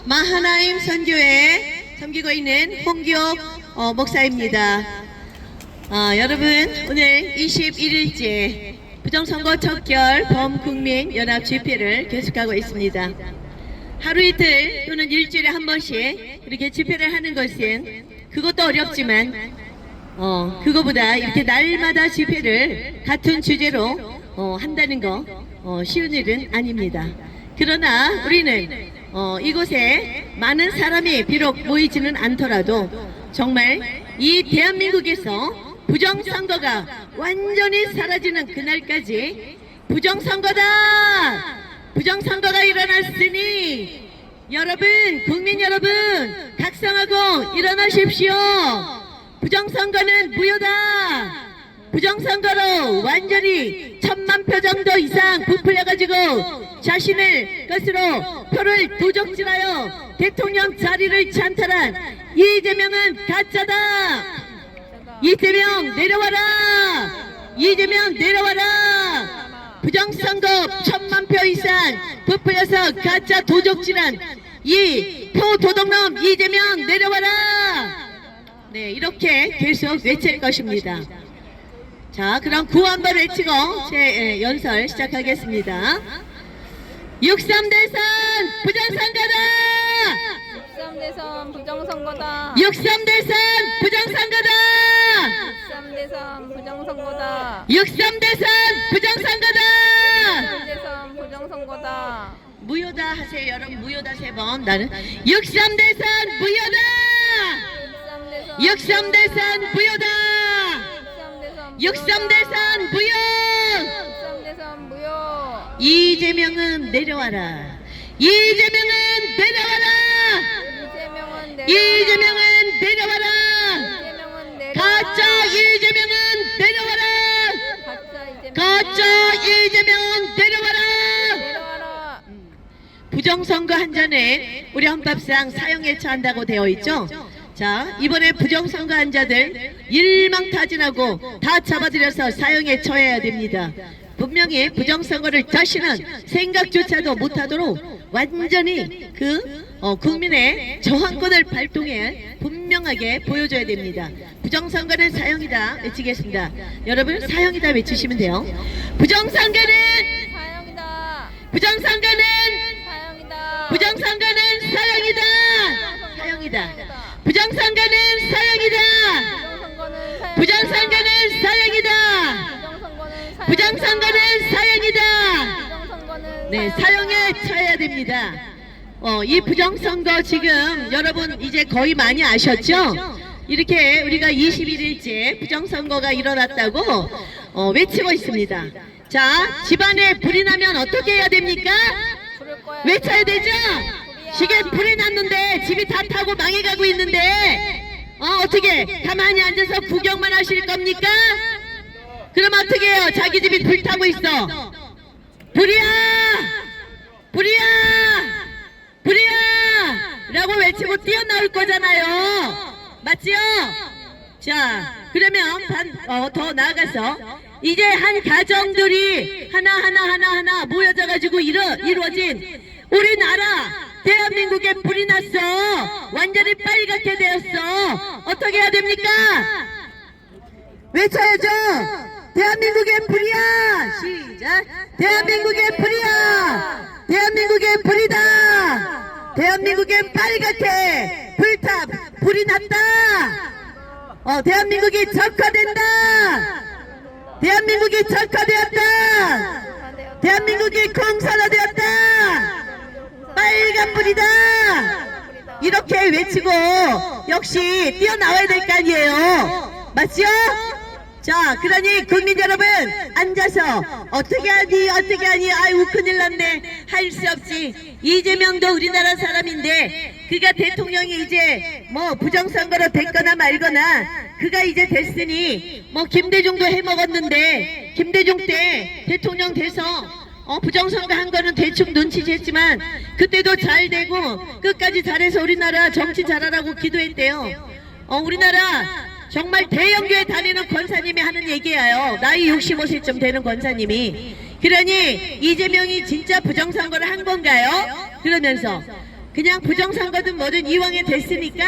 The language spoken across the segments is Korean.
마하나임 선교회 섬기고 있는 홍기옥 목사입니다. 여러분, 오늘 21일째 부정선거 척결 범국민 연합 집회를 계속하고 있습니다. 하루 이틀 또는 일주일에 한 번씩 이렇게 집회를 하는 것은 그것도 어렵지만 그거보다 이렇게 날마다 집회를 같은 주제로 한다는 거 쉬운 일은 아닙니다. 그러나 우리는 이곳에 많은 사람이 비록 모이지는 않더라도 정말 이 대한민국에서 부정선거가 완전히 사라지는 그날까지 부정선거다! 부정선거가 일어났으니 여러분, 국민 여러분, 각성하고 일어나십시오. 부정선거는 무효다. 부정선거로 완전히 1000만 표 정도 이상 부풀려가지고 자신의 것으로 표를 도적질하여 대통령 자리를 찬탈한 이재명은 가짜다. 이재명 내려와라. 이재명 내려와라. 부정선거 1000만 표 이상 부풀려서 가짜 도적질한 이 표도둑놈 이재명 내려와라. 네, 이렇게 계속 외칠 것입니다. 자, 그럼 구호 한번 외치고 제 연설 시작하겠습니다. 63대선 부정선거다! 63대선 부정선거다! 63대선 부정선거다! 63대선 부정선거다! 63대선 부정선거다! 63대선 부정선거다! 무효다 하세요. 여러분, 무효다 3번. 나는 63대선 무효다! 63대선 무효다! 63대선 무효! 63대선 무효! 이재명은 내려와라. 이재명은 내려와라. 이재명은 내려와라. 가짜 이재명은 내려와라. 가짜 이재명은 내려와라. 부정선거 한 잔에 우리 헌법상 사형에 처한다고 되어 있죠. 자, 이번에 부정선거 한 자들 일망타진하고 다 잡아들여서 사형에 처해야 됩니다. 분명히 부정선거를 다시는 생각조차도 못하도록 완전히 국민의 저항권을 발동해 분명하게 보여줘야 됩니다. 부정선거는 사형이다 외치겠습니다. 여러분, 사형이다 외치시면 돼요. 부정선거는 사형이다! 부정선거는 사형이다! 부정선거는 사형이다. 사형이다. 부정선거는 사형이다. 부정선거는 사형이다. 부정선거는 사형이다. 네, 사형에 처해야 됩니다. 이 부정선거 지금 여러분 이제 거의 많이 아셨죠? 이렇게 우리가 21일째 부정선거가 일어났다고 외치고 있습니다. 자, 집안에 불이 나면 어떻게 해야 됩니까? 외쳐야 되죠? 집에 불이 났는데 집이 다 타고 망해가고 있는데 어떻게 가만히 앉아서 구경만 하실 겁니까? 그럼 어떻게 해요? 자기 집이 불타고 있어. 불이야! 불이야! 불이야! 라고 외치고 뛰어나올 거잖아요. 맞지요? 자, 그러면 더 나아가서 이제 한 가정들이 하나 모여져가지고 이루어진 우리나라 대한민국에 불이 났어. 완전히 빨갛게 되었어. 어떻게 해야 됩니까? 외쳐야죠. 대한민국의 불이야. 시작. 대한민국의 불이야. 대한민국의 불이다. 대한민국엔 빨갛게 불이 났다. 대한민국이 적화된다. 대한민국이 적화되었다. 대한민국이 공산화되었다. 빨간 불이다. 이렇게 외치고 역시 뛰어나와야 될 거 아니에요. 맞죠? 자, 그러니 국민 여러분, 앉아서 어떻게 하니 아이고 큰일 났네 할 수 없지. 이재명도 우리나라 사람인데 그가 대통령이 이제 뭐 부정선거로 됐거나 말거나 그가 이제 됐으니 뭐 김대중도 해먹었는데 김대중 때 대통령 돼서 부정선거 한 거는 대충 눈치챘지만 그때도 잘 되고 끝까지 잘해서 우리나라 정치 잘하라고 기도했대요. 우리나라 정말 대형교회 다니는 권사님이 하는 얘기예요. 나이 65세쯤 되는 권사님이. 그러니 이재명이 진짜 부정선거를 한 건가요? 그러면서 그냥 부정선거든 뭐든 이왕에 됐으니까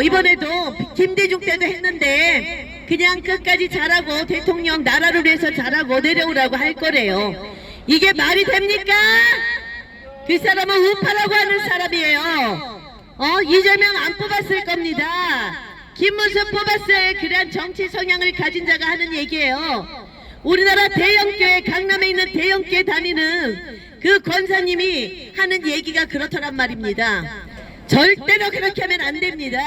이번에도 김대중 때도 했는데 그냥 끝까지 잘하고 대통령 나라를 위해서 잘하고 내려오라고 할 거래요. 이게 말이 됩니까? 그 사람은 우파라고 하는 사람이에요. 이재명 안 뽑았을 겁니다. 김문수 뽑았어야 그런 정치 성향을 가진 자가 하는 얘기예요. 우리나라 대형교회, 강남에 있는 대형교회 다니는 그 권사님이 하는 얘기가 그렇더란 말입니다. 절대로 그렇게 하면 안 됩니다.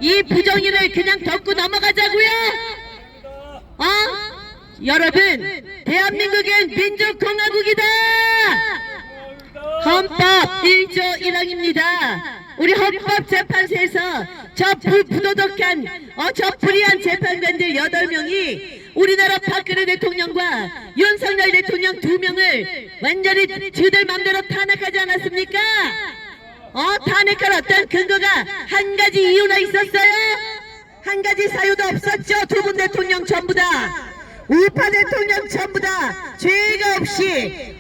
이 부정의를 그냥 덮고 넘어가자고요. 여러분, 대한민국은 민주공화국이다. 헌법 1조 1항입니다. 우리 헌법재판소에서 저 부도덕한 저 불의한 재판관들 8명이 우리나라 박근혜 대통령과 윤석열 대통령 2명을 완전히 저들 맘대로 탄핵하지 않았습니까? 탄핵할 어떤 근거가 한 가지 이유나 있었어요? 한 가지 사유도 없었죠. 두 분 대통령 전부 다 우파 대통령 전부 다 죄가 없이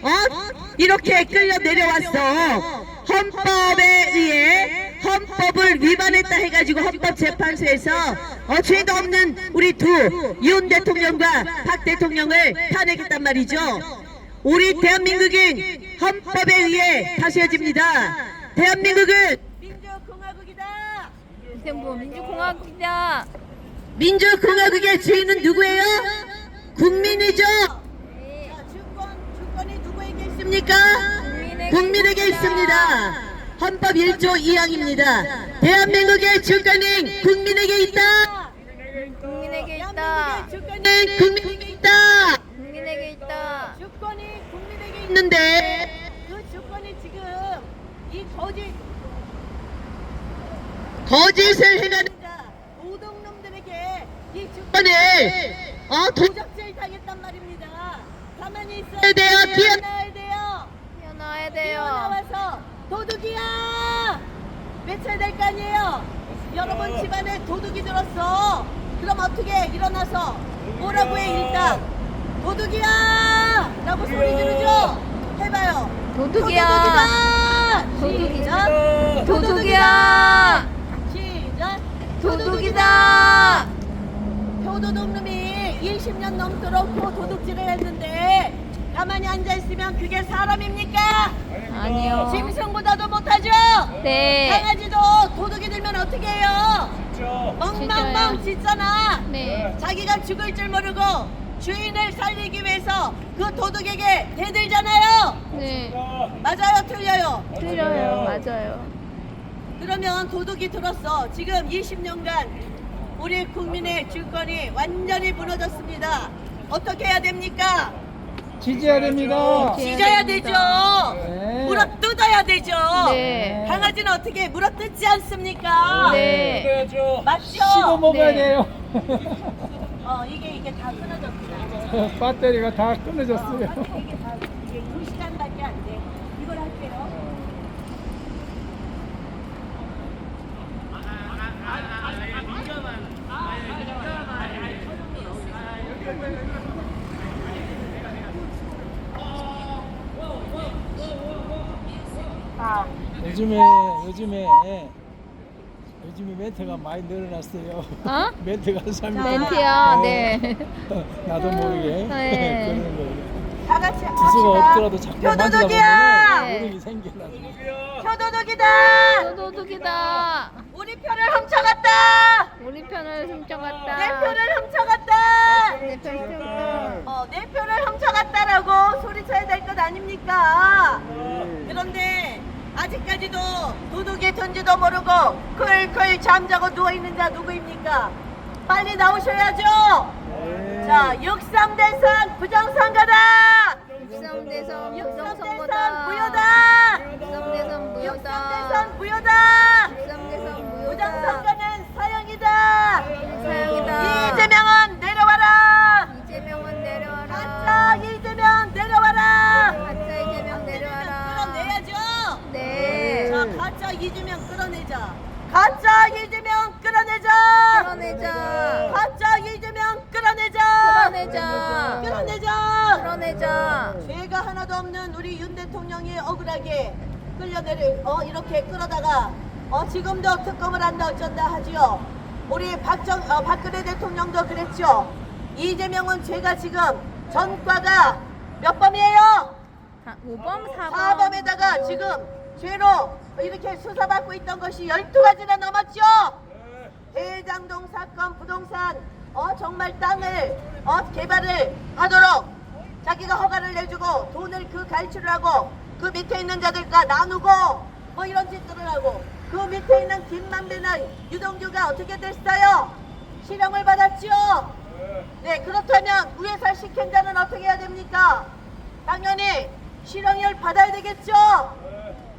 이렇게 끌려 내려왔어. 헌법에 의해 헌법을 위반했다 해가지고 헌법재판소에서 죄도 없는 우리 윤 대통령과 박 대통령을 탄핵했단 말이죠. 우리 대한민국은 헌법에 의해 다스려집니다. 대한민국은 민주공화국이다. 민주공화국이다. 민주공화국의 주인은 누구예요? 국민이죠. 주권이 누구에게 있습니까? 국민에게 있습니다. 헌법 1조 2항입니다. 대한민국의 주권은 국민에게 있다. 국민에게 있다. 주권은 국민에게 있다. 국민에게 있다. 주권이 국민에게 있는데 그 주권이 지금 이 거짓을 행하는 도둑놈들에게 이 주권을 도적질 당했단 말입니다. 가만히 있어야 돼요. 뛰어나야 돼요. 뛰어나와야 돼요. 뛰어나와서 도둑이야 외쳐야 될 거 아니에요. 여러분 집안에 도둑이 들었어. 그럼 어떻게 일어나서 뭐라고 해? 일단 도둑이야 라고 소리 지르죠. 해봐요. 도둑이야. 도둑이다. 도둑이야. 시작. 도둑이다. 표도둑놈이 20년 넘도록 도둑질을 했는데 가만히 앉아있으면 그게 사람입니까? 아니요. 짐승보다도 못하죠? 네. 강아지도 도둑이 들면 어떻게 해요? 멍멍멍 짖잖아. 네. 자기가 죽을 줄 모르고 주인을 살리기 위해서 그 도둑에게 대들잖아요. 네. 맞아요? 틀려요? 틀려요. 맞아요. 그러면 도둑이 들었어. 지금 20년간 우리 국민의 주권이 완전히 무너졌습니다. 어떻게 해야 됩니까? 지지해야 됩니다. 찢어야 되죠. 네. 물어뜯어야 되죠. 네. 강아지는 어떻게 물어뜯지 않습니까? 네. 맞죠? 씹어 먹어야 네. 돼요. 이게 다 끊어졌어요. 배터리가 다 끊어졌어요. 이게 2시간밖에 안 돼. 이걸 할게요. 요즘에 멘트가 많이 늘어났어요. 멘트가 삶이 멘트요. 네. 나도 모르게 네. 그러는 거예요. 다 같이 기수가 합시다. 없더라도 자꾸 만지다 표도둑이야. 보면 오름이 생겨나서. 표도둑이다. 도둑이다. 우리 표를 훔쳐갔다. 우리 편을 훔쳐갔다. 내 표를 훔쳐갔다. 내 편 훔쳐갔다. 내 표를 훔쳐갔다라고 소리쳐야 될 것 아닙니까? 그런데 아직까지도 도둑이 든지도 모르고 클클 잠자고 누워있는 자 누구입니까? 빨리 나오셔야죠. 자, 63대선 부정선거다. 63대선 63대선 부정선거다. 무효다. 63대선 무효다. 63대선 무효다. 63대선 무효다. 부정선거는 사형이다. 사형이다. 이재명은 내려와라. 이재명은 내려와라. 가짜 이재명 내려와라. 가짜 이재명 내려와라. 끌어내야죠. 네. 자, 가짜 이재명 끌어내자. 가짜 이재명 끌어내자. 끌어내자. 가짜 이재명 끌어내자. 끌어내자. 끌어내자. 끌어내자. 죄가 하나도 없는 우리 윤 대통령이 억울하게 이렇게 끌어다가 지금도 특검을 한다 어쩐다 하지요. 우리 박근혜 대통령도 그랬죠. 이재명은 죄가 지금 전과가 몇 범이에요? 5범, 4범. 4범에다가 지금 죄로 이렇게 수사받고 있던 것이 12가지나 넘었죠. 대장동 사건 부동산 정말 땅을 개발을 하도록 자기가 허가를 내주고 돈을 갈취를 하고 그 밑에 있는 자들과 나누고 뭐 이런 짓들을 하고 그 밑에 있는 김만배는 유동규가 어떻게 됐어요? 실형을 받았죠. 네, 그렇다면 위에서 시킨 자는 어떻게 해야 됩니까? 당연히 실형을 받아야 되겠죠.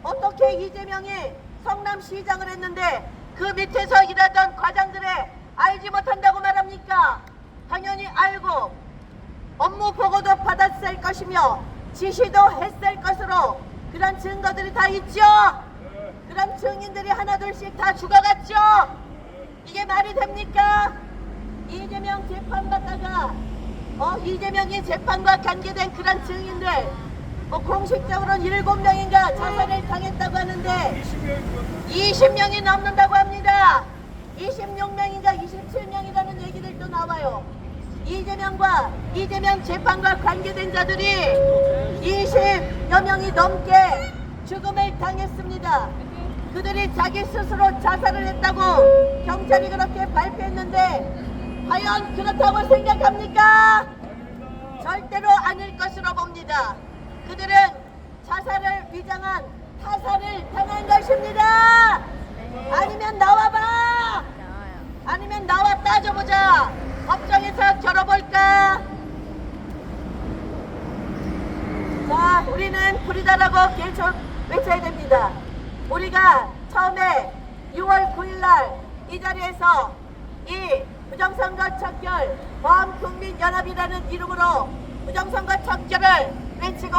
어떻게 이재명이 성남시장을 했는데 그 밑에서 일하던 과장들의 알지 못한다고 말합니까? 당연히 알고 업무 보고도 받았을 것이며 지시도 했을 것으로 그런 증거들이 다 있죠. 그런 증인들이 하나둘씩 다 죽어갔죠. 이게 말이 됩니까? 이재명 재판받다가 이재명이 재판과 관계된 그런 증인들 공식적으로는 7명인가 자살을 당했다고 하는데 20명이 넘는다고 합니다. 26명인가 27명이라는 얘기들도 나와요. 이재명과 이재명 재판과 관계된 자들이 20여 명이 넘게 죽음을 당했습니다. 그들이 자기 스스로 자살을 했다고 경찰이 그렇게 발표했는데 과연 그렇다고 생각합니까? 절대로 아닐 것으로 봅니다. 그들은 자살을 위장한 타살을 당한 것입니다. 아니면 나와봐. 아니면 나와 따져보자. 법정에서 겨뤄볼까? 자, 우리는 불이다라고 외쳐야 됩니다. 우리가 처음에 6월 9일날 이 자리에서 이 부정선거 척결 범국민연합이라는 이름으로 부정선거 척결을 외치고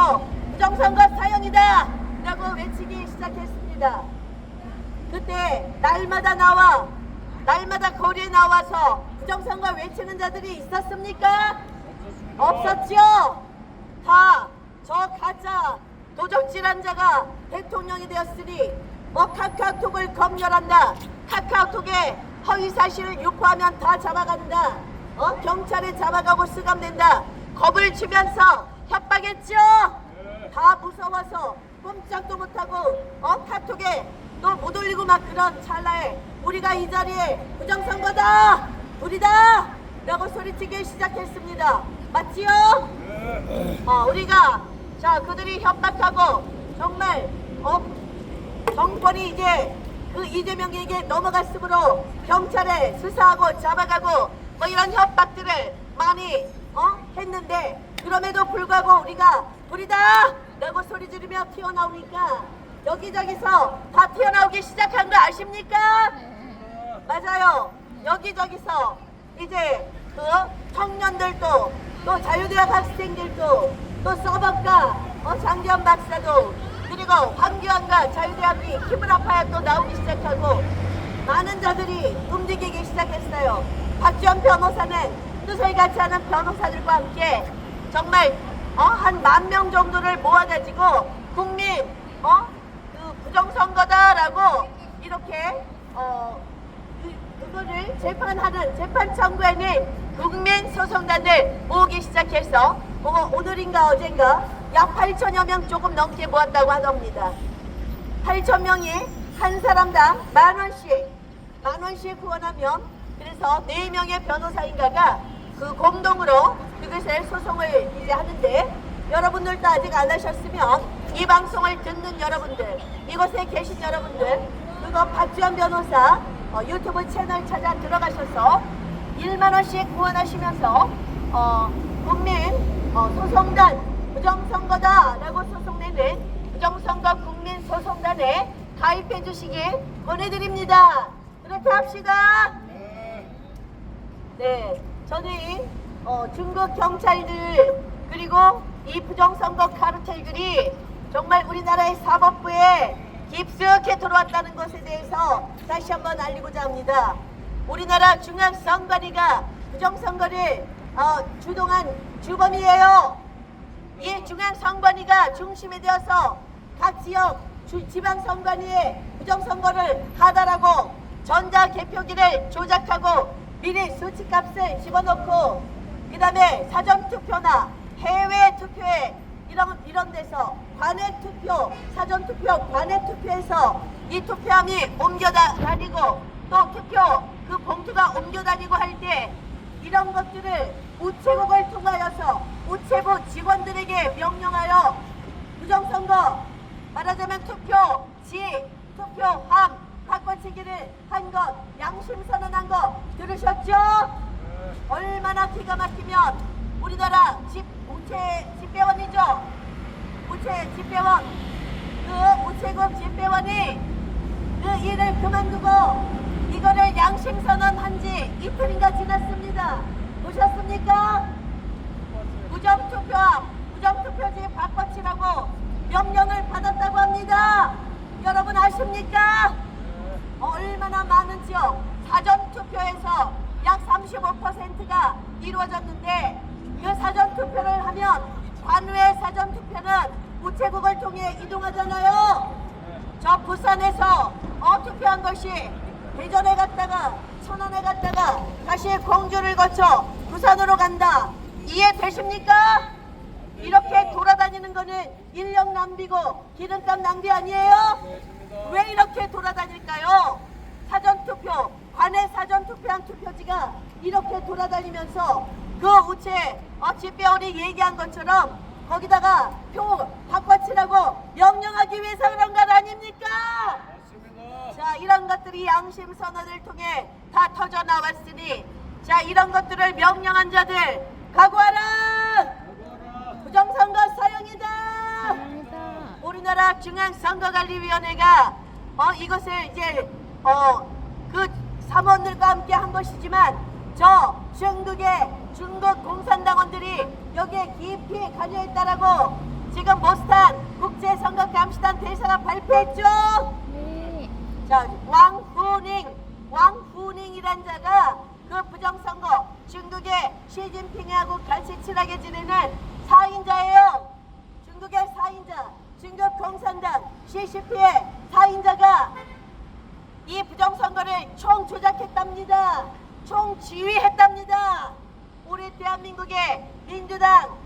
부정선거 사형이다 라고 외치기 시작했습니다. 그때 날마다 거리에 나와서 부정선거 외치는 자들이 있었습니까? 없었죠. 다 저 가짜 도적질한 자가 대통령이 되었으니 카카오톡을 검열한다, 카카오톡에 허위사실을 유포하면 다 잡아간다, 경찰에 잡아가고 수감된다 겁을 주면서 협박했죠. 다 무서워서 꼼짝도 못하고 카톡에 또 못 올리고 막 그런 찰나에 우리가 이 자리에 부정선거다, 불이다 라고 소리치기 시작했습니다. 맞지요? 우리가 그들이 협박하고 정말 정권이 이제 그 이재명에게 넘어갔으므로 경찰에 수사하고 잡아가고 뭐 이런 협박들을 많이 했는데 그럼에도 불구하고 우리가 불이다 라고 소리 지르며 튀어나오니까 여기저기서 다 튀어나오기 시작한 거 아십니까? 맞아요. 여기저기서 이제 그 청년들도 또 자유대학 학생들도 또 서버과 장기현 박사도 그리고 황교안과 자유대학이 힘을 합하여 또 나오기 시작하고 많은 자들이 움직이기 시작했어요. 박지원 변호사는 뜻을 같이 하는 변호사들과 함께 정말 한 10,000명 정도를 모아가지고 국민 그 부정선거다라고 이렇게 그거를 재판하는 재판 청구에는 국민소송단을 모으기 시작해서 오늘인가 어젠가 약 8,000여 명 조금 넘게 모았다고 하답니다. 8,000명이 한 사람당 10,000원씩 후원하면 그래서 4명의 변호사인가가 그 공동으로 그것을 소송을 이제 하는데 여러분들도 아직 안 하셨으면 이 방송을 듣는 여러분들, 이곳에 계신 여러분들 그거 박지원 변호사 유튜브 채널 찾아 들어가셔서 10,000원씩 후원하시면서 국민 소송단 부정선거다 라고 소송내는 부정선거 국민소송단에 가입해 주시길 권해드립니다. 그렇게 합시다. 네, 저는 중국 경찰들 그리고 이 부정선거 카르텔들이 정말 우리나라의 사법부에 깊숙이 들어왔다는 것에 대해서 다시 한번 알리고자 합니다. 우리나라 중앙선관위가 부정선거를 주동한 주범이에요. 이 중앙선관위가 중심이 되어서 각 지역 지방선관위에 부정선거를 하다라고 전자개표기를 조작하고 미리 수치값을 집어넣고 그 다음에 사전투표나 해외 투표에 이런 데서 관외투표, 사전투표, 관외투표에서 이 투표함이 옮겨다니고 또 투표 그 봉투가 옮겨다니고 할 때 이런 것들을 우체국을 통하여서 우체부 직원들에게 명령하여 부정선거 말하자면 투표지, 투표함 바꿔치기를 한 것, 양심선언한 거 들으셨죠? 얼마나 기가 막히면 우리나라 우체 집배원이죠. 우체 집배원 그 우체국 집배원이 그 일을 그만두고 이거를 양심선언한 지 이틀인가 지났습니다. 보셨습니까? 부정투표함, 부정투표지 바꿔치라고 명령을 받았다고 합니다. 여러분 아십니까? 얼마나 많은 지역 사전투표에서 약 35%가 이루어졌는데 그 사전투표를 하면 관외 사전투표는 우체국을 통해 이동하잖아요. 저 부산에서 투표한 것이 대전에 갔다가 천안에 갔다가 다시 공주를 거쳐 부산으로 간다. 이해되십니까? 이렇게 돌아다니는 거는 인력 낭비고 기름값 낭비 아니에요? 왜 이렇게 돌아다닐까요? 사전투표, 관외 사전투표한 투표지가 이렇게 돌아다니면서 그 우체 집배원이 얘기한 것처럼 거기다가 표 바꿔치라고 명령하기 위해서 그런 것 아닙니까? 자, 이런 것들이 양심선언을 통해 다 터져나왔으니 자, 이런 것들을 명령한 자들 각오하라! 부정선거 사형이다! 우리나라 중앙선거관리위원회가 이것을 이제 그 사무원들과 함께 한 것이지만 저 중국의 중국 공산당원들이 여기에 깊이 관여했다라고 지금 모스탄 국제선거감시단 대사가 발표했죠. 네. 자, 왕후닝이란 자가 그 부정선거 중국의 시진핑하고 같이 친하게 지내는 사인자예요. 중국의 사인자, 중국 공산당 CCP의 사인자가 이 부정선거를 총조작했답니다. 총지휘했답니다. 우리 대한민국의 민주당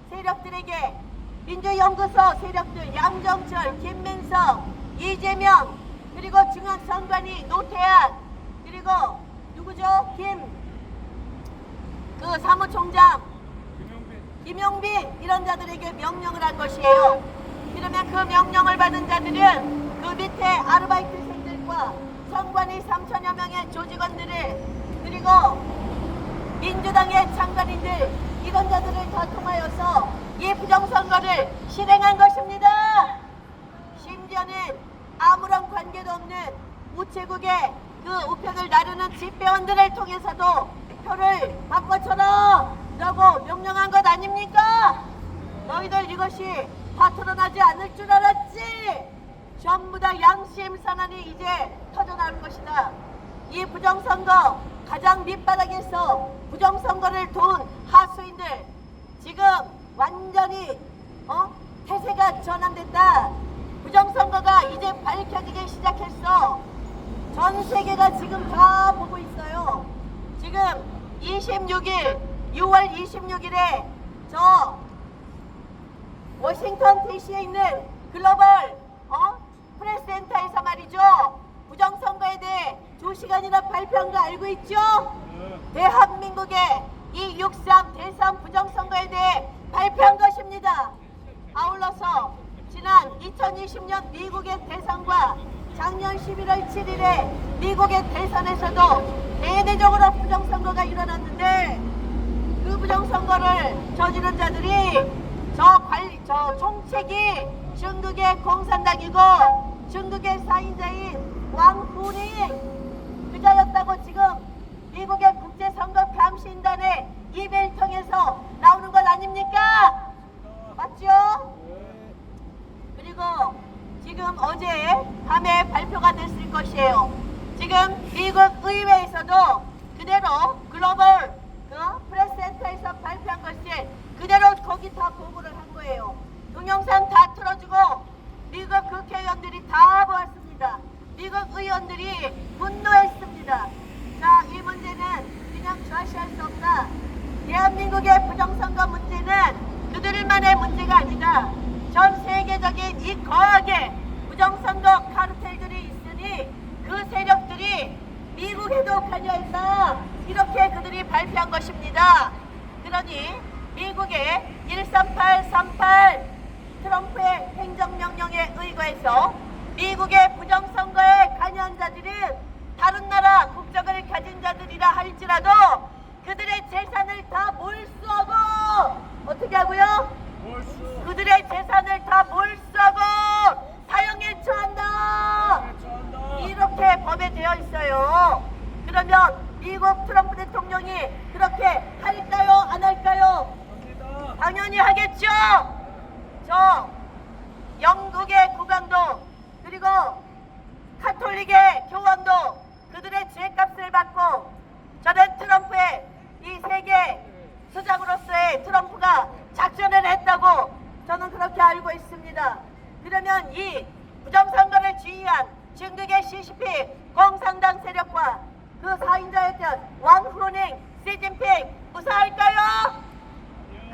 세력들에게 민주연구소 세력들 양정철, 김민석, 이재명 그리고 중앙선관위 노태한 그리고 누구죠? 그 사무총장 김용빈 이런 자들에게 명령을 한 것이에요. 그러면 그 명령을 받은 자들은 그 밑에 아르바이트생들과 선관위 3천여 명의 조직원들을 그리고 민주당의 장관인들 이런 자들을 다 통하여서 이 부정선거를 실행한 것입니다. 심지어는 아무런 관계도 없는 우체국의 그 우편을 나르는 집배원들을 통해서도 표를 바꿔쳐라 라고 명령한 것 아닙니까? 너희들 이것이 다 드러나지 않을 줄 알았지? 전부 다 양심선언이 이제 터져나올 것이다. 이 부정선거 가장 밑바닥에서 부정선거를 도운 하수인들 지금 완전히 태세가 전환됐다. 부정선거가 이제 밝혀지기 시작했어. 전 세계가 지금 다 보고 있어요. 지금 6월 26일에 저 워싱턴 DC에 있는 글로벌 프레스센터에서 말이죠. 부정선거에 대해 2시간이나 발표한 거 알고 있죠? 대한민국의 이 6.3 대선 부정선거에 대해 발표한 것입니다. 아울러서 지난 2020년 미국의 대선과 작년 11월 7일에 미국의 대선에서도 대대적으로 부정선거가 일어났는데 그 부정선거를 저지른 자들이 저 총책이 중국의 공산당이고 중국의 사인자인 왕후닝 그자였다고 지금 미국의 국제선거감시인단의 이메일 통해서 나오는 것 아닙니까? 맞죠? 그리고 지금 어제 밤에 발표가 됐을 것이에요. 지금 미국 의회에서도 그대로 글로벌 프레스센터에서 발표한 것을 그대로 거기 다 보고를 한 거예요. 동영상 다 틀어주고 미국 국회의원들이 다 보았습니다. 미국 의원들이 분노했습니다. 자, 이 문제는 그냥 좌시할 수 없다. 대한민국의 부정선거 문제는 그들만의 문제가 아니다. 전 세계적인 이 거하게 부정선거 카르텔들이 있으니 그 세력들이 미국에도 관여했다. 이렇게 그들이 발표한 것입니다. 그러니 미국의 13838 트럼프의 행정명령에 의거해서 미국의 부정선거에 관여한 자들은 다른 나라 국적을 가진 자들이라 할지라도 그들의 재산을 다 몰수하고 어떻게 하고요? 그들의 재산을 다 몰수하고 사형에 처한다. 이렇게 법에 되어 있어요. 그러면 미국 트럼프 대통령이 그렇게 할까요? 안 할까요? 당연히 하겠죠. 저 영국의 국왕도 그리고 카톨릭의 교황도 그들의 죄값을 받고 저는 트럼프의 이 세계 수장으로서의 트럼프가 작전을 했다고 저는 그렇게 알고 있습니다. 그러면 이 부정선거를 지휘한 중국의 CCP 공산당 세력과 그 사인자였던 왕후닝, 시진핑 무사할까요?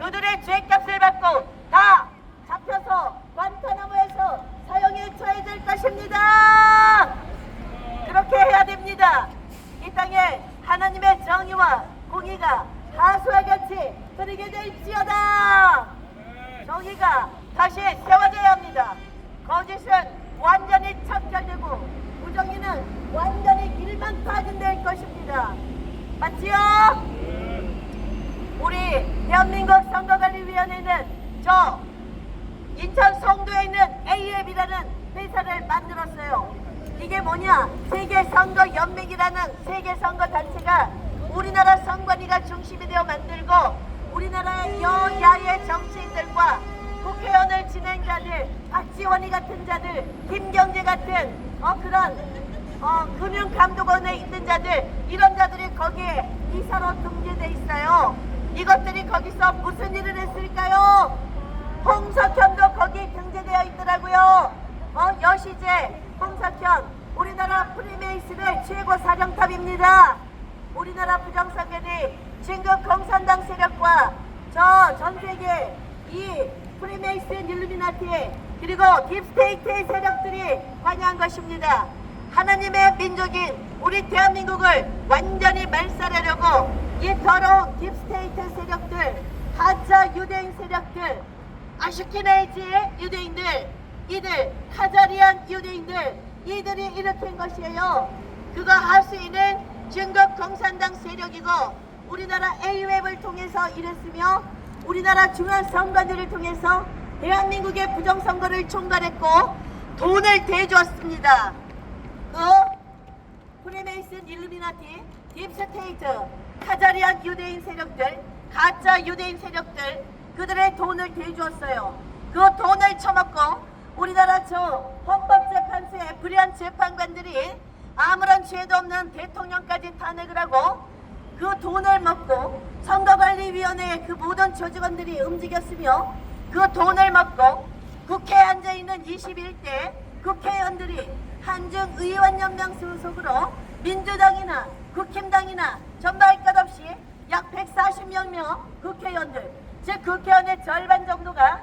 그들의 죄값을 받고 다 잡혀서 관타나무에서 사형에 처해야 될 것입니다. 그렇게 해야 됩니다. 이 땅에 하나님의 정의와 공의가 하수와 같이 흐르게 될지어다. 정의가 다시 세워져야 합니다. 거짓은 완전히 척결되고 부정의는 완전히 길만 파진될 것입니다. 맞지요? 우리 대한민국 선거관리위원회는 저 인천 송도에 있는 AF이라는 회사를 만들었어요. 이게 뭐냐? 세계선거연맹이라는 세계선거단체가 우리나라 선관위가 중심이 되어 만들고 우리나라의 여야의 정치인들과 국회의원을 지낸 자들, 박지원이 같은 자들, 김경재 같은 금융감독원에 있는 자들, 이런 자들이 거기에 이사로 등재돼 있어요. 이것들이 거기서 무슨 일을 했을까요? 홍석현도 거기 등재되어 있더라고요. 여시제 홍석현, 우리나라 프리메이슨의 최고 사령탑입니다. 우리나라 부정선거니 중국 공산당 세력과 저 전세계 이 프리메이슨 일루미나티 그리고 딥스테이트의 세력들이 관여한 것입니다. 하나님의 민족인 우리 대한민국을 완전히 말살하려고 이 더러운 딥스테이트 세력들, 가짜 유대인 세력들, 아슈케나이지의 유대인들, 이들 카자리안 유대인들, 이들이 일으킨 것이에요. 그거 할 수 있는 중국 공산당 세력이고 우리나라 AWEB을 통해서 일했으며 우리나라 중앙선관위를 통해서 대한민국의 부정선거를 총괄했고 돈을 대주었습니다. 프리메이슨 일루미나티, 딥스테이트, 카자리안 유대인 세력들, 가짜 유대인 세력들, 그들의 돈을 대주었어요. 그 돈을 처먹고 우리나라 저 헌법재판소의 불의한 재판관들이 아무런 죄도 없는 대통령까지 탄핵을 하고 그 돈을 먹고 선거관리위원회의 그 모든 조직원들이 움직였으며 그 돈을 먹고 국회에 앉아있는 21대 국회의원들이 한중의원연맹 소속으로 민주당이나 국힘당이나 전부할 것 없이 약 140명 국회의원들, 즉 국회의원의 절반 정도가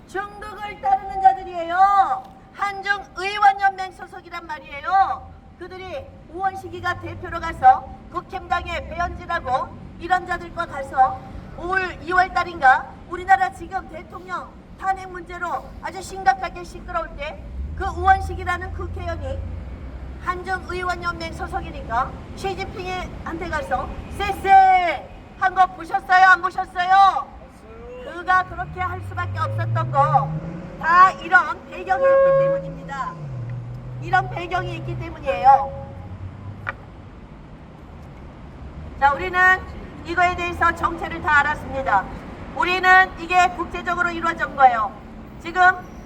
중국을 따르는 자들이에요. 한중의원연맹 소속이란 말이에요. 그들이 우원식이가 대표로 가서 국힘당의 배현진하고 이런 자들과 가서 올 2월 달인가 우리나라 지금 대통령 탄핵 문제로 아주 심각하게 시끄러울 때 그 우원식이라는 국회의원이 한중의원연맹 소속이니까 시진핑한테 가서 쎄쎄 한 거 보셨어요? 안 보셨어요? 그가 그렇게 할 수밖에 없었던 거 다 이런 배경이 있기 때문입니다. 이런 배경이 있기 때문이에요. 자, 우리는 이거에 대해서 정체를 다 알았습니다. 우리는 이게 국제적으로 이루어진 거예요. 지금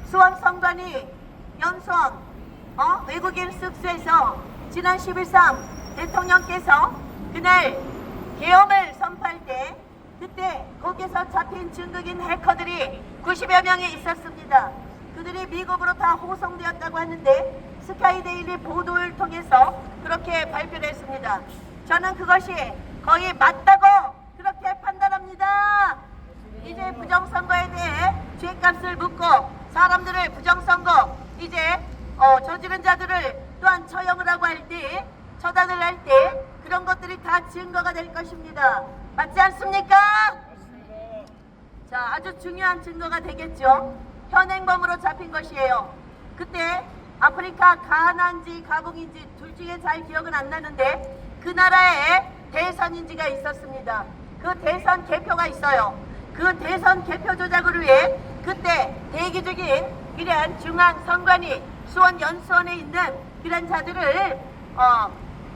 수원선관위 연수원 외국인 숙소에서 지난 10.13 대통령께서 그날 계엄을 선포할 때 그때 거기서 잡힌 중국인 해커들이 90여 명이 있었습니다. 그 그들이 미국으로 다 호송되었다고 하는데 스카이데일리 보도를 통해서 그렇게 발표를 했습니다. 저는 그것이 거의 맞다고 그렇게 판단합니다. 이제 부정선거에 대해 죄값을 묻고 사람들을 부정선거 이제 저지른 자들을 또한 처형을 하고 할 때, 처단을 할 때 그런 것들이 다 증거가 될 것입니다. 맞지 않습니까? 자, 아주 중요한 증거가 되겠죠. 현행범으로 잡힌 것이에요. 그때 아프리카 가나인지 가봉인지 둘 중에 잘 기억은 안 나는데 그 나라에 대선인지가 있었습니다. 그 대선 개표가 있어요. 그 대선 개표 조작을 위해 그때 대기 중인 이러한 중앙선관위 수원 연수원에 있는 이런 자들을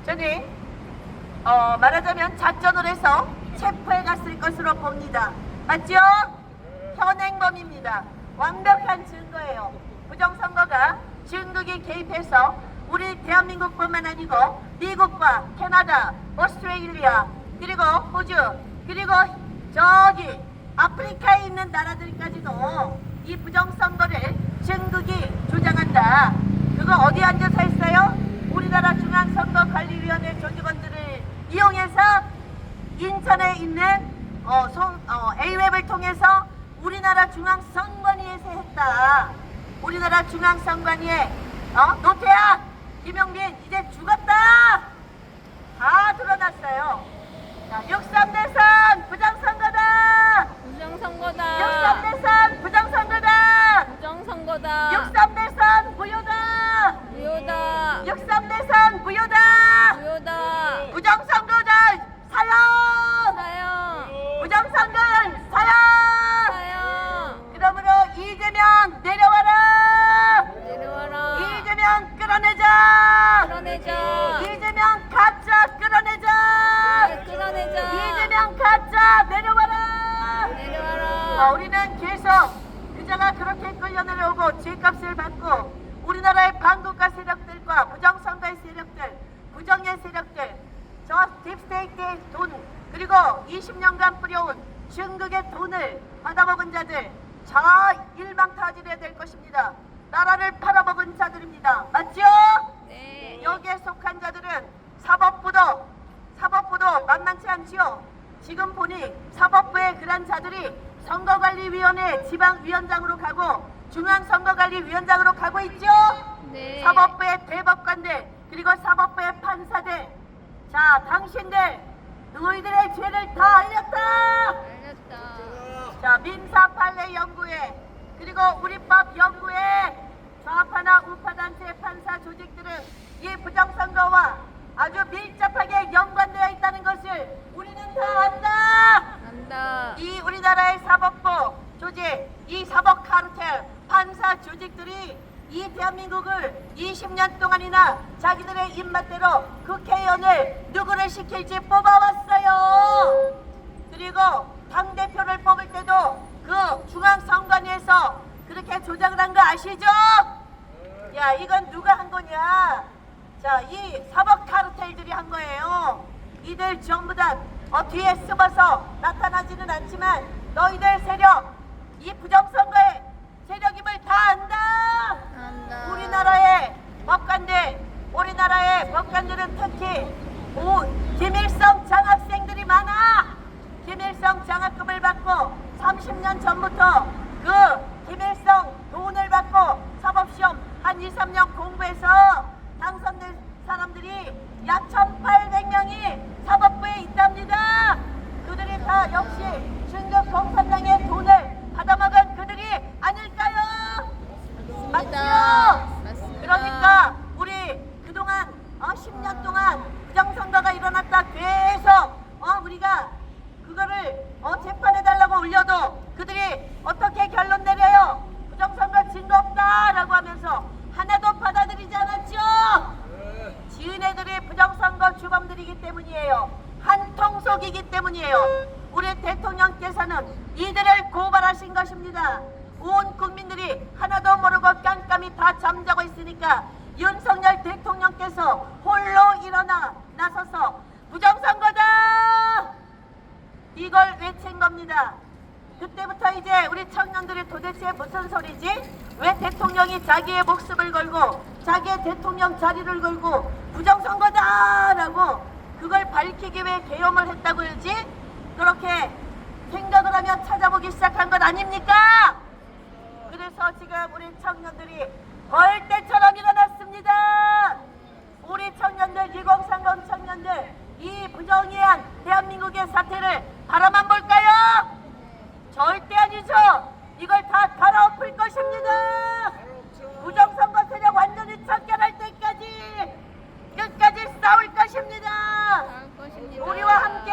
저는 말하자면 작전을 해서 체포해 갔을 것으로 봅니다. 맞죠? 현행범입니다. 완벽한 증거예요. 부정선거가 중국이 개입해서 우리 대한민국뿐만 아니고 미국과 캐나다, 오스트레일리아, 그리고 호주, 그리고 저기 아프리카에 있는 나라들까지도 이 부정선거를 중국이 주장한다. 그거 어디 앉아서 했어요? 우리나라 중앙선거관리위원회 조직원들을 이용해서 인천에 있는 A웹을 통해서 우리나라 중앙선관위에서 했다. 우리나라 중앙선관위에 노태악, 김용민 이제 죽었다. 다 드러났어요. 자, 63대선 부정선거다. 부정선거다. 63대선 부정선거다. 부정선거다. 63대선 무효다. 무효다. 63대선 무효다. 무효다. 부정선거자 사형. 사형. 부정선거는 사형. 사형. 그러므로 이재명 내려와라. 내려와라. 이재명 끌어내자. 끌어내자. 이재명 가짜 끌어내자. 끌어내자. 이재명 가짜 내려와라. 내려와라. 우리는 계속 그자가 그렇게 끌려내려오고 죄값을 받고 우리나라의 반국가 세력들과 부정선거의 세력들, 부정의 세력들, 저 딥스테이트의 돈, 그리고 20년간 뿌려온 중국의 돈을 받아먹은 자들 자 일망타진해야 될 것입니다. 나라를 팔아먹은 자들입니다. 맞죠? 네. 여기에 속한 자들은 사법부도 만만치 않지요. 지금 보니 사법부의 그런 자들이 선거관리위원회 지방위원장으로 가고 중앙선거관리위원장으로 가고 있죠. 네. 사법부의 대법관들 그리고 사법부의 판사들, 자 당신들 너희들의 죄를 다 알렸다. 알렸다. 자 민사판례 연구회 그리고 우리법 연구회 좌파나 우파단체 판사 조직들은 이 부정선거와 아주 밀접하게 연관되어 있다는 것을 우리는 다 안다. 안다. 이 우리나라의 사법부 조직, 이 사법 카르텔, 판사 조직들이 이 대한민국을 20년 동안이나 자기들의 입맛대로 국회의원을 누구를 시킬지 뽑아왔어요. 그리고 당대표를 뽑을 때도 그 중앙선관위에서 그렇게 조작을 한 거 아시죠? 야, 이건 누가 한 거냐? 자, 이 사법 카르텔들이 한 거예요. 이들 전부 다 뒤에 숨어서 나타나지는 않지만 너희들 세력, 이 부정선거의 세력임을 다 안다. 안다. 우리나라의 법관들은 특히 김일성 장학생들이 많아. 김일성 장학금을 받고 30년 전부터 그 김일성 돈을 받고 사법시험 한 2, 3년 공부해서 당선된 사람들이 약 1,800명이 사법부에 있답니다. 그들이 다 역시 중국共产당의 돈을 받아먹은 그들이 아닐까요? 맞지요? 맞습니다. 그러니까 우리 그동안 10년 동안 부정선거가 일어났다 계속 우리가 그거를 재판해달라고 올려도 그들이 어떻게 결론 내려요? 부정선거 증거 없다라고 하면서 하나도 받아들이지 않았죠? 지은애들이 부정선거 주범들이기 때문이에요. 한통속이기 때문이에요. 우리 대통령께서는 이들을 고발하신 것입니다. 온 국민들이 하나도 모르고 깜깜이 다 잠자고 있으니까 윤석열 대통령께서 홀로 나서서 부정선거다! 이걸 외친 겁니다. 그때부터 이제 우리 청년들이 도대체 무슨 소리지? 왜 대통령이 자기의 목숨을 걸고 자기의 대통령 자리를 걸고 부정선거다라고 그걸 밝히기 위해 계엄을 했다고 그러지? 그렇게 생각을 하며 찾아보기 시작한 것 아닙니까? 그래서 지금 우리 청년들이 벌떼처럼 일어났습니다. 우리 청년들, 2030 청년들, 이 부정의한 대한민국의 사태를 바라만 볼까요? 절대 아니죠. 이걸 다 갈아엎을 것입니다. 부정선거 세력 완전히 척결할 때까지 끝까지 싸울 것입니다. 나올 것입니다. 우리와 함께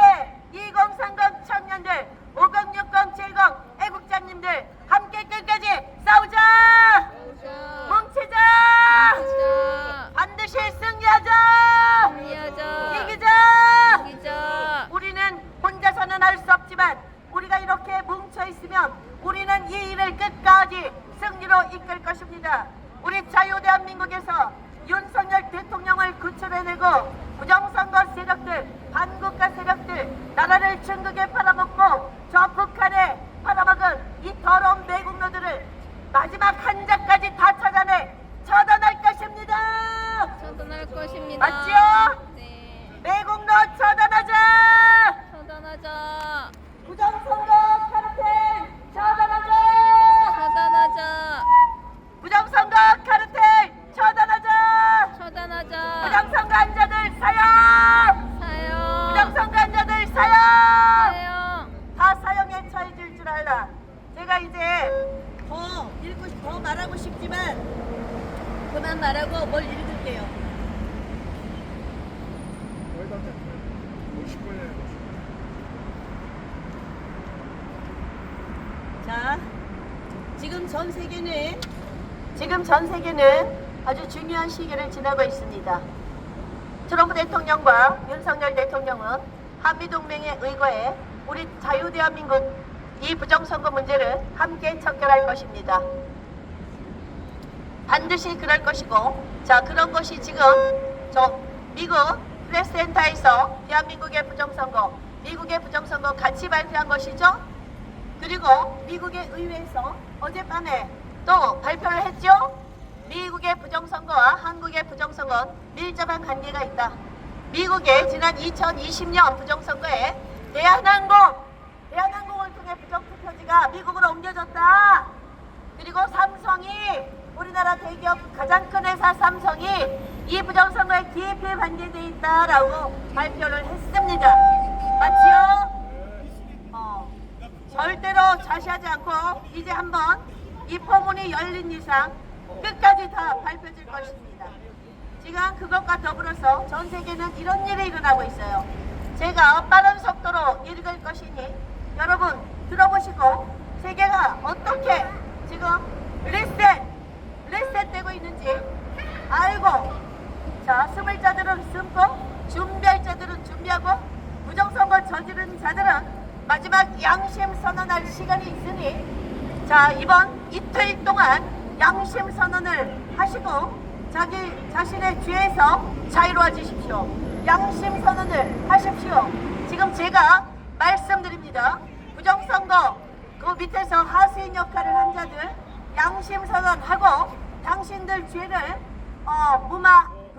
2030 청년들, 50, 60, 70 애국자님들 함께 끝까지 싸우자. 싸우자. 뭉치자. 싸우자. 반드시 승리하자. 승리하자. 이기자. 이기자. 우리는 혼자서는 할 수 없지만 우리가 이렇게 뭉쳐 있으면 우리는 이 일을 끝까지 승리로 이끌 것입니다. 우리 자유대한민국에서 윤석열 대통령을 구출해내고 부정선거 세력들, 반국가 세력들, 나라를 중국에 팔아먹고 저 북한에 팔아먹은 이 더러운 매국노들을 마지막 한 자까지 다 찾아내 처단할 것입니다. 처단할 것입니다. 맞지요? 네. 매국노 처단하자. 처단하자. 부정선거 카르텔 처단하자. 처단하자. 부정선거 카르텔 처단하자. 처단하자. 부정선거 환자들 사형. 사형. 부정선거 환자들 사형. 사형. 다 사형에 처해질 줄 알라. 제가 이제 더 말하고 싶지만 그만 말하고 뭘 읽을게요. 자, 지금 전 세계는 아주 중요한 시기를 지나고 있습니다. 트럼프 대통령과 윤석열 대통령은 한미동맹에 의거해 우리 자유대한민국 이 부정선거 문제를 함께 척결할 것입니다. 반드시 그럴 것이고, 자, 그런 것이 지금 저 미국 프레스센터에서 대한민국의 부정선거, 미국의 부정선거 같이 발표한 것이죠. 그리고 미국의 의회에서 어젯밤에 또 발표를 했죠. 미국의 부정선거와 한국의 부정선거는 밀접한 관계가 있다. 미국의 지난 2020년 부정선거에 대한항공을 통해 부정투표지가 미국으로 옮겨졌다. 그리고 삼성이, 우리나라 대기업 가장 큰 회사 삼성이 이 부정선거에 깊이 관계되어 있다라고 발표를 했습니다. 맞지요? 절대로 좌시하지 않고 이제 한번 이 포문이 열린 이상 끝까지 다 밝혀질 것입니다. 지금 그것과 더불어서 전 세계는 이런 일이 일어나고 있어요. 제가 빠른 속도로 읽을 것이니 여러분 들어보시고 세계가 어떻게 지금 리셋되고 있는지 알고, 자, 숨을 자들은 숨고 준비할 자들은 준비하고 부정선거 저지른 자들은 마지막 양심 선언할 시간이 있으니, 자, 이번 이틀 동안 양심 선언을 하시고 자신의 죄에서 자유로워지십시오. 양심 선언을 하십시오. 지금 제가 말씀드립니다. 부정선거 그 밑에서 하수인 역할을 한 자들 양심 선언하고 당신들 죄를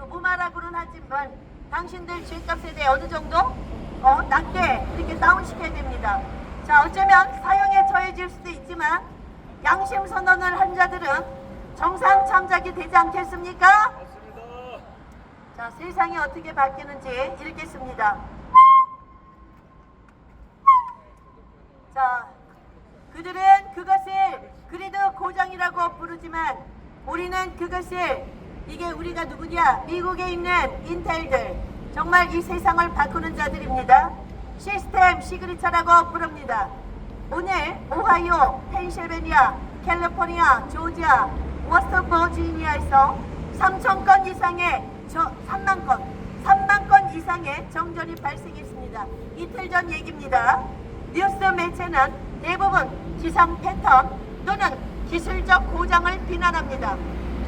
무마라고는 하지만 당신들 죄값에 대해 어느 정도 낮게 이렇게 다운시켜야 됩니다. 자, 어쩌면 사형에 처해질 수도 있지만 양심 선언을 한 자들은 정상 참작이 되지 않겠습니까? 자, 세상이 어떻게 바뀌는지 읽겠습니다. 자, 그들은 그것을 그리드 고장이라고 부르지만 우리는 그것을, 이게 우리가 누구냐? 미국에 있는 인텔들, 정말 이 세상을 바꾸는 자들입니다. 시스템 시그니처라고 부릅니다. 오늘 오하이오, 펜실베니아, 캘리포니아, 조지아, 워스트버지니아에서 3만 건 이상의 정전이 발생했습니다. 이틀 전 얘기입니다. 뉴스 매체는 대부분 기상 패턴 또는 기술적 고장을 비난합니다.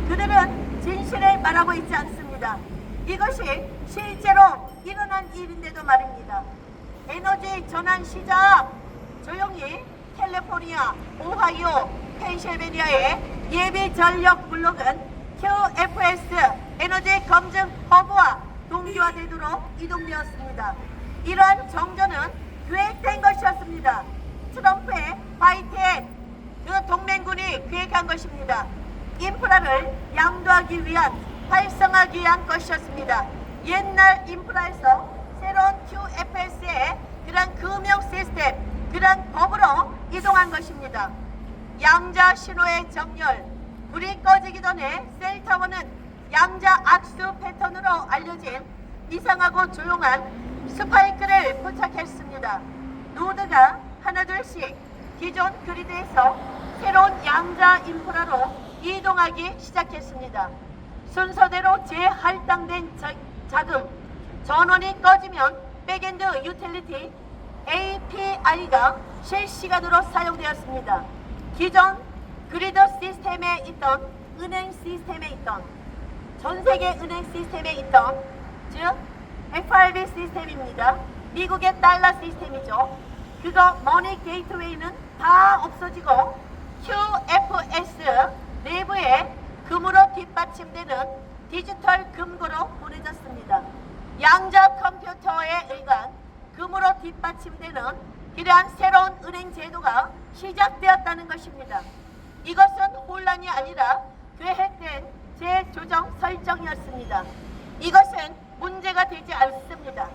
그들은 진실을 말하고 있지 않습니다. 이것이 실제로 일어난 일인데도 말입니다. 에너지 전환 시작! 조용히 캘리포니아, 오하이오, 펜실베니아의 예비 전력 블록은 QFS 에너지 검증 허브와 동기화되도록 이동되었습니다. 이러한 정전은 계획된 것이었습니다. 트럼프의 화이트햇 그 동맹군이 계획한 것입니다. 인프라를 양도하기 위한 활성화하기 위한 것이었습니다. 옛날 인프라에서 새로운 QFS의 그런 금융 시스템, 그런 법으로 이동한 것입니다. 양자 신호의 정렬, 불이 꺼지기 전에 셀타워는 양자 악수 패턴으로 알려진 이상하고 조용한 스파이크를 포착했습니다. 노드가 하나둘씩 기존 그리드에서 새로운 양자 인프라로 이동하기 시작했습니다. 순서대로 재할당된 자금, 전원이 꺼지면 백엔드 유틸리티 API가 실시간으로 사용되었습니다. 기존 그리드 시스템에 있던 은행 시스템에 있던 전세계 은행 시스템에 있던 즉 FRB 시스템입니다. 미국의 달러 시스템이죠. 그거 머니 게이트웨이는 다 없어지고 QFS 내부에 금으로 뒷받침되는 디지털 금고로 보내졌습니다. 양자 컴퓨터에 의한 금으로 뒷받침되는 이러한 새로운 은행 제도가 시작되었다는 것입니다. 이것은 혼란이 아니라 계획된 재조정 설정이었습니다. 이것은 문제가 되지 않습니다.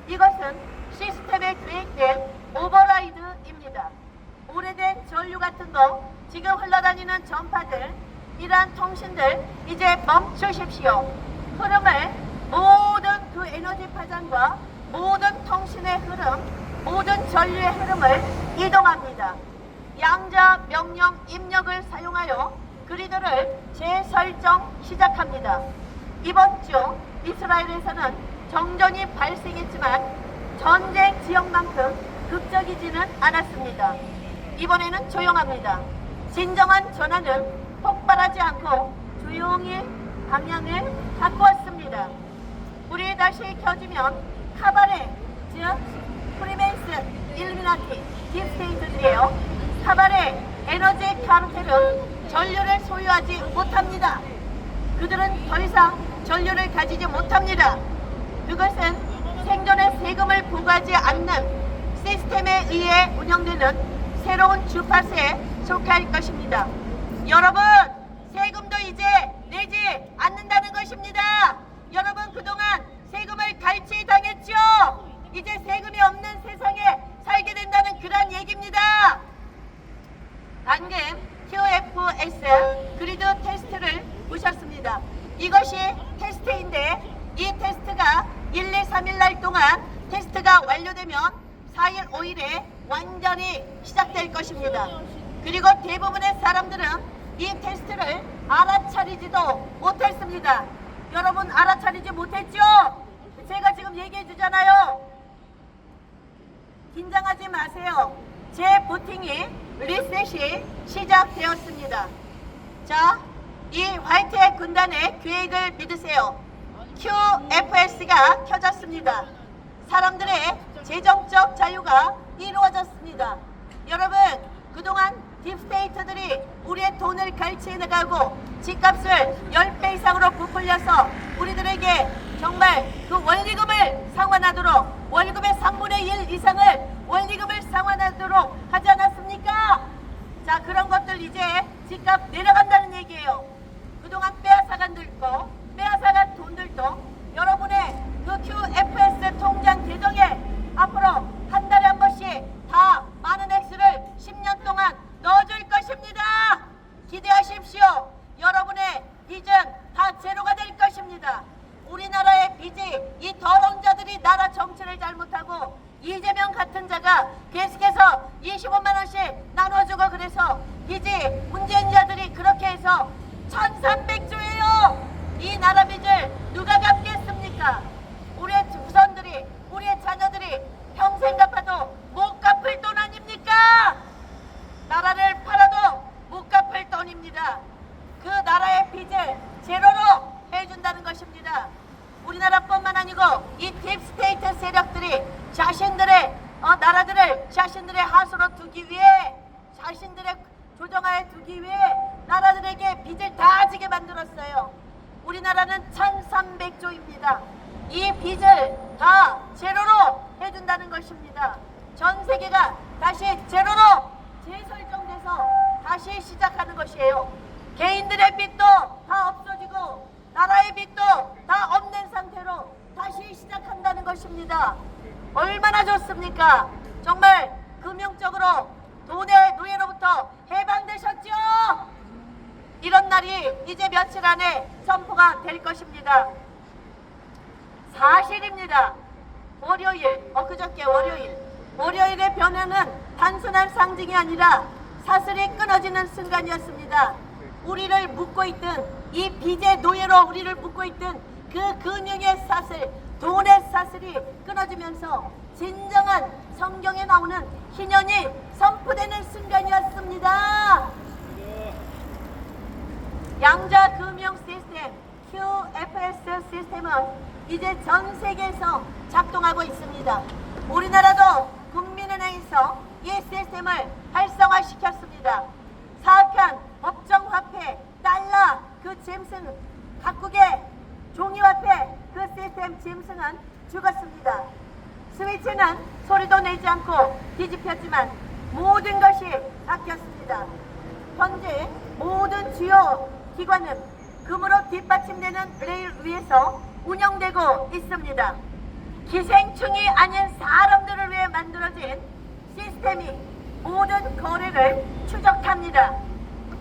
이것은 시스템에 계획된 오버라이드입니다. 오래된 전류 같은 거, 지금 흘러다니는 전파들, 이러한 통신들 이제 멈추십시오. 흐름을 모든 그 에너지 파장과 모든 통신의 흐름, 모든 전류의 흐름을 이동합니다. 양자 명령 입력을 사용하여 그리드를 재설정 시작합니다. 이번 주 이스라엘에서는 정전이 발생했지만 전쟁 지역만큼 극적이지는 않았습니다. 이번에는 조용합니다. 진정한 전환은 폭발하지 않고 조용히 방향을 바꾸었습니다. 불이 다시 켜지면 카바레, 즉 프리메이슨, 일루미나티, 딥스테이트들이에요. 카바레 에너지 카르텔은 전류를 소유하지 못합니다. 그들은 더 이상 전류를 가지지 못합니다. 그것은 생존의 세금을 부과하지 않는 시스템에 의해 운영되는 새로운 주파수에 속할 것입니다. 여러분, 세금도 이제 내지 않는다는 것입니다. 여러분 그동안 세금을 갈취당했죠? 이제 세금이 없는 세상에 살게 된다는 그런 얘기입니다. 방금 QFS 그리드 테스트를 보셨습니다. 이것이 테스트인데 이 테스트가 1, 2, 3일 날 동안 테스트가 완료되면 4일, 5일에 완전히 시작될 것입니다. 그리고 대부분의 사람들은 이 테스트를 알아차리지도 못했습니다. 여러분 알아차리지 못했죠? 제가 지금 얘기해 주잖아요. 긴장하지 마세요. 제 보팅이 리셋이 시작되었습니다. 자, 이 화이트햇 군단의 계획을 믿으세요. QFS가 켜졌습니다. 사람들의 재정적 자유가 이루어졌습니다. 여러분, 그동안 딥스테이트들이 우리의 돈을 갈취해 나가고 집값을 10배 이상으로 부풀려서 우리들에게 정말 그 원리금을 상환하도록 월급의 3분의 1 이상을 원리금을 상환하도록 하지 않았습니까? 자, 그런 것들 이제 집값 내려간다는 얘기예요. 그동안 빼앗아간 빼앗아간 돈들도 여러분의 그 QFS 통장 계정에 앞으로 한 달에 한 번씩 다 많은 액수를 10년 동안 넣어줄 것입니다. 기대하십시오. 여러분의 빚은 다 제로가 될 것입니다. 우리나라의 빚이 이 더러운 자들이 나라 정치를 잘못하고 이재명 같은 자가 계속해서 25만 원씩 나눠주고 그래서 빚이 문재인 자들이 그렇게 해서 1300조예요. 이 나라 빚을 누가 갚겠습니까? 우리의 후손들이, 우리의 자녀들이 평생 갚아도 못 갚을 돈 아닙니까? 나라를 팔아도 못 갚을 돈입니다. 그 나라의 빚을 제로로 해준다는 것입니다. 우리나라뿐만 아니고 이 딥스테이트 세력들이 자신들의 나라들을 자신들의 하수로 두기 위해 자신들의 조정하에 두기 위해 나라들에게 빚을 다 지게 만들었어요. 우리나라는 1300조입니다. 이 빚을 다 제로로 해준다는 것입니다. 전 세계가 다시 제로로 재설정돼서 다시 시작하는 것이에요. 개인들의 빚도 다 없어지고 나라의 빚도 다 없는 상태로 다시 시작한다는 것입니다. 얼마나 좋습니까? 정말 금융적으로 돈의 노예로부터 해방되셨죠? 이런 날이 이제 며칠 안에 선포가 될 것입니다. 사실입니다. 월요일, 엊그저께 월요일의 변화는 단순한 상징이 아니라 사슬이 끊어지는 순간이었습니다. 우리를 묶고 있던 이 빚의 노예로 우리를 묶고 있던 그 금융의 사슬, 돈의 사슬이 끊어지면서 진정한 성경에 나오는 희년이 선포되는 순간이었습니다. 양자 금융 시스템 QFS 시스템은 이제 전 세계에서 작동하고 있습니다. 우리나라도 국민은행에서 이 시스템을 활성화시켰습니다. 사악한 법정화폐, 달러 그 짐승, 각국의 종이화폐 그 시스템 짐승은 죽었습니다. 스위치는 소리도 내지 않고 뒤집혔지만 모든 것이 바뀌었습니다. 현재 모든 주요 기관은 금으로 뒷받침되는 레일 위에서 운영되고 있습니다. 기생충이 아닌 사람들을 위해 만들어진 시스템이 모든 거래를 추적합니다.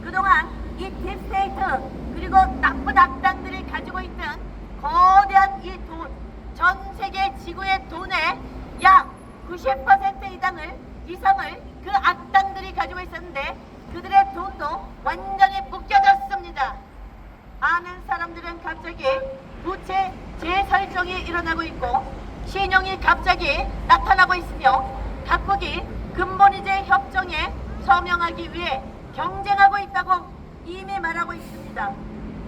그동안 이 딥스테이트 그리고 나쁜 악당들이 가지고 있던 거대한 이 돈, 전 세계 지구의 돈의 약 90% 이상을 그 악당들이 가지고 있었는데 그들의 돈도 완전히 묶여졌습니다. 아는 사람들은 갑자기 부채 재설정이 일어나고 있고 신용이 갑자기 나타나고 있으며 각국이 근본이제 협정에 서명하기 위해 경쟁하고 있다고 이미 말하고 있습니다.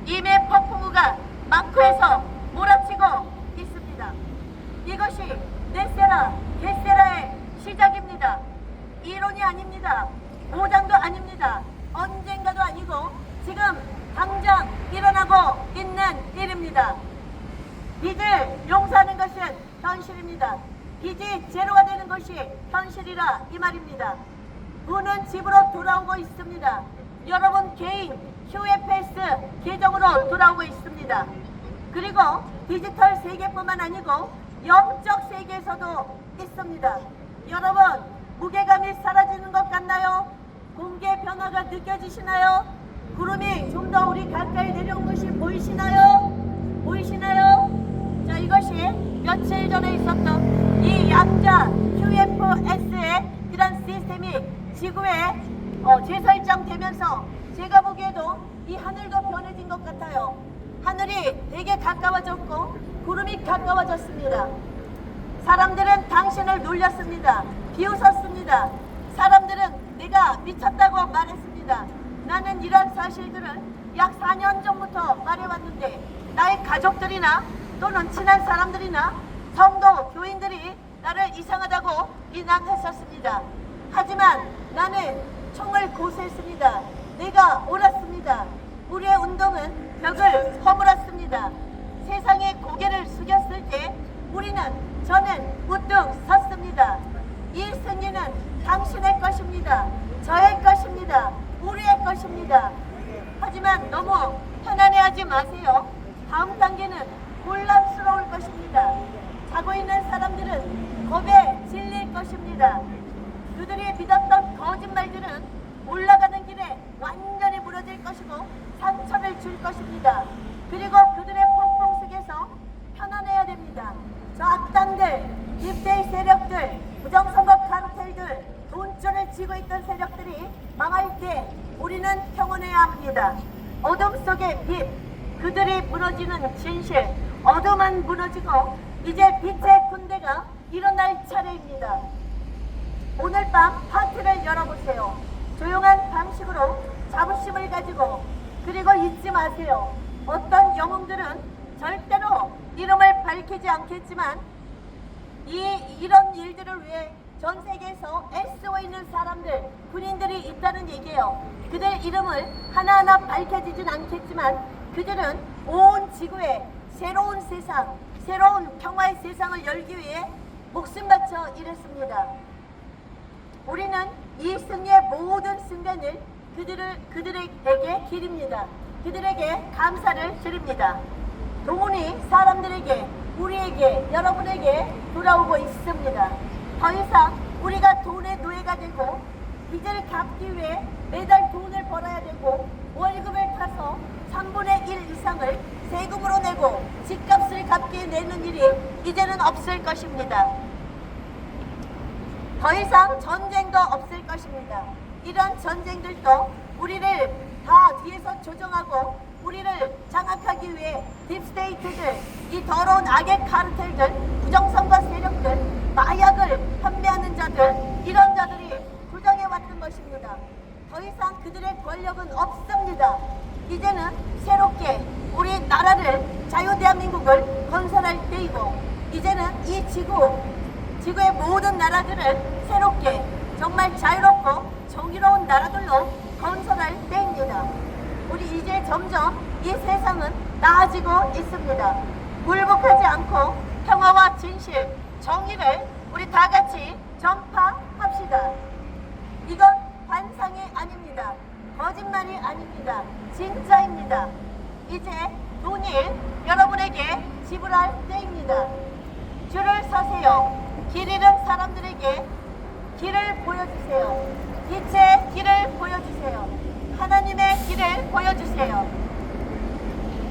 이미 폭풍우가 마크에서 몰아치고 있습니다. 이것이 넷세라, 겟세라의 시작입니다. 이론이 아닙니다. 보장도 아닙니다. 언젠가도 아니고 지금 당장 일어나고 있는 일입니다. 빚을 용서하는 것은 현실입니다. 빚이 제로가 되는 것이 현실이라 이 말입니다. 돈은 집으로 돌아오고 있습니다. 여러분 개인 QFS 계정으로 돌아오고 있습니다. 그리고 디지털 세계뿐만 아니고 영적 세계에서도 있습니다. 여러분 무게감이 사라지는 것 같나요? 공기의 변화가 느껴지시나요? 구름이 좀 더 우리 가까이 내려온 것이 보이시나요? 보이시나요? 자, 이것이 며칠 전에 있었던 이 양자 QFS의 그런 시스템이 지구에 재설정되면서 제가 보기에도 이 하늘도 변해진 것 같아요. 하늘이 되게 가까워졌고 구름이 가까워졌습니다. 사람들은 당신을 놀렸습니다. 비웃었습니다. 사람들은 내가 미쳤다고 말했습니다. 나는 이런 사실들을 약 4년 전부터 말해왔는데 나의 가족들이나 또는 친한 사람들이나 성도, 교인들이 나를 이상하다고 비난했었습니다. 하지만 나는 총을 고수했습니다. 내가 옳았습니다. 우리의 운동은 벽을 허물었습니다. 세상에 고개를 숙였을 때 저는 우뚝 섰습니다. 이 승리는 당신의 것입니다. 저의 것입니다. 우리의 것입니다. 하지만 너무 편안해하지 마세요. 다음 단계는 곤란스러울 것입니다. 자고 있는 사람들은 겁에 질릴 것입니다. 그들이 믿었던 거짓말들은 올라가는 길에 완전히 무너질 것이고 상처를 줄 것입니다. 그리고 그들의 폭풍 속에서 편안해야 됩니다. 저 악당들, 딥데이 세력들, 부정선거 카르텔들, 돈줄을 쥐고 있던 세력들이 망할 때 우리는 평온해야 합니다. 어둠 속의 빛, 그들이 무너지는 진실, 어둠은 무너지고 이제 빛의 군대가 일어날 차례입니다. 오늘 밤 파티를 열어보세요. 조용한 방식으로 자부심을 가지고, 그리고 잊지 마세요. 어떤 영웅들은 절대로 이름을 밝히지 않겠지만 이런 일들을 위해 전 세계에서 애쓰고 있는 사람들, 군인들이 있다는 얘기예요. 그들 이름을 하나하나 밝혀지진 않겠지만 그들은 온 지구에 새로운 세상, 새로운 평화의 세상을 열기 위해 목숨 바쳐 일했습니다. 우리는 이 승리의 모든 순간을 그들에게 기립니다. 그들에게 감사를 드립니다. 돈이 사람들에게, 우리에게, 여러분에게 돌아오고 있습니다. 더 이상 우리가 돈의 노예가 되고 빚을 갚기 위해 매달 돈을 벌어야 되고 월급을 타서 3분의 1 이상을 세금으로 내고 집값을 갚게 내는 일이 이제는 없을 것입니다. 더 이상 전쟁도 없을 것입니다. 이런 전쟁들도 우리를 다 뒤에서 조정하고 우리를 장악하기 위해 딥스테이트들, 이 더러운 악의 카르텔들, 부정선거 세력들, 마약을 판매하는 자들, 이런 자들이 조정해왔던 것입니다. 더 이상 그들의 권력은 없습니다. 이제는 새롭게 우리 나라를, 자유대한민국을 건설할 때이고 이제는 이 지구의 모든 나라들을 새롭게 정말 자유롭고 정의로운 나라들로 건설할 때입니다. 우리 이제 점점 이 세상은 나아지고 있습니다. 굴복하지 않고 평화와 진실, 정의를 우리 다 같이 전파합시다. 이건 환상이 아닙니다. 거짓말이 아닙니다. 진짜입니다. 이제 돈을 여러분에게 지불할 때입니다. 줄을 서세요. 길 잃은 사람들에게 길을 보여주세요. 빛의 길을 보여주세요. 하나님의 길을 보여주세요.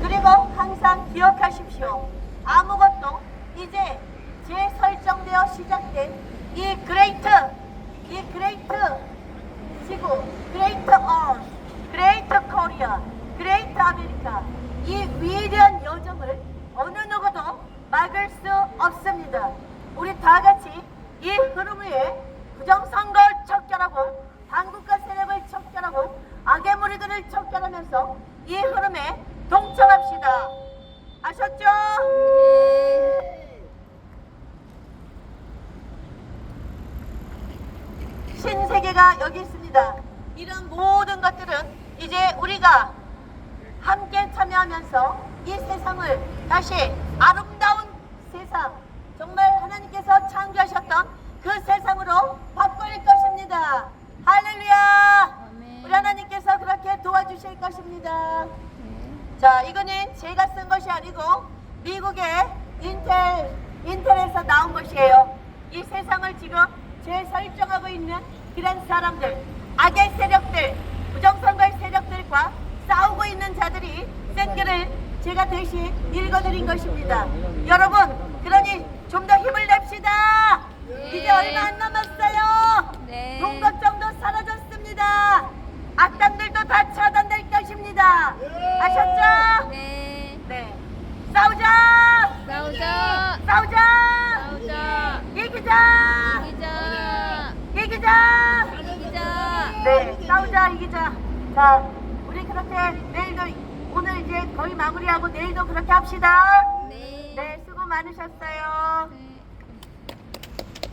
그리고 항상 기억하십시오. 아무것도 이제 재설정되어 시작된 이 그레이트 지구, 그레이트 얼스, 그레이트 코리아, 그레이트 아메리카, 이 위대한 여정을 어느 누구도 막을 수 없습니다. 우리 다 같이 이 흐름 위에 부정선거를 척결하고 반국가 세력을 척결하고 악의 무리들을 척결하면서 이 흐름에 동참합시다. 아셨죠? 신세계가 여기 있습니다. 이런 모든 것들은 이제 우리가 함께 참여하면서 이 세상을 다시 아름다운 세상, 정말 하나님께서 창조하셨던 그 세상으로 바꿀 것입니다. 할렐루야! 아멘. 우리 하나님께서 그렇게 도와주실 것입니다. 자, 이거는 제가 쓴 것이 아니고 미국의 인텔에서 나온 것이에요. 이 세상을 지금 재설정하고 있는 그런 사람들, 악의 세력들, 부정선거의 세력들과 싸우고 있는 자들이 쓴 글을 제가 대신 읽어드린 것입니다. 여러분, 그러니 좀 더 힘을 냅시다. 이제 얼마 안 남았어요. 네. 돈 걱정도 사라졌습니다. 악당들도 다 차단될 것입니다. 아셨죠? 네. 네. 싸우자! 싸우자. 싸우자! 싸우자. 이기자! 이기자. 이기자! 이기자. 네, 싸우자, 이기자. 자, 우리 그렇게 내일도, 오늘 이제 거의 마무리하고 내일도 그렇게 합시다. 네. 네, 수고 많으셨어요. 네.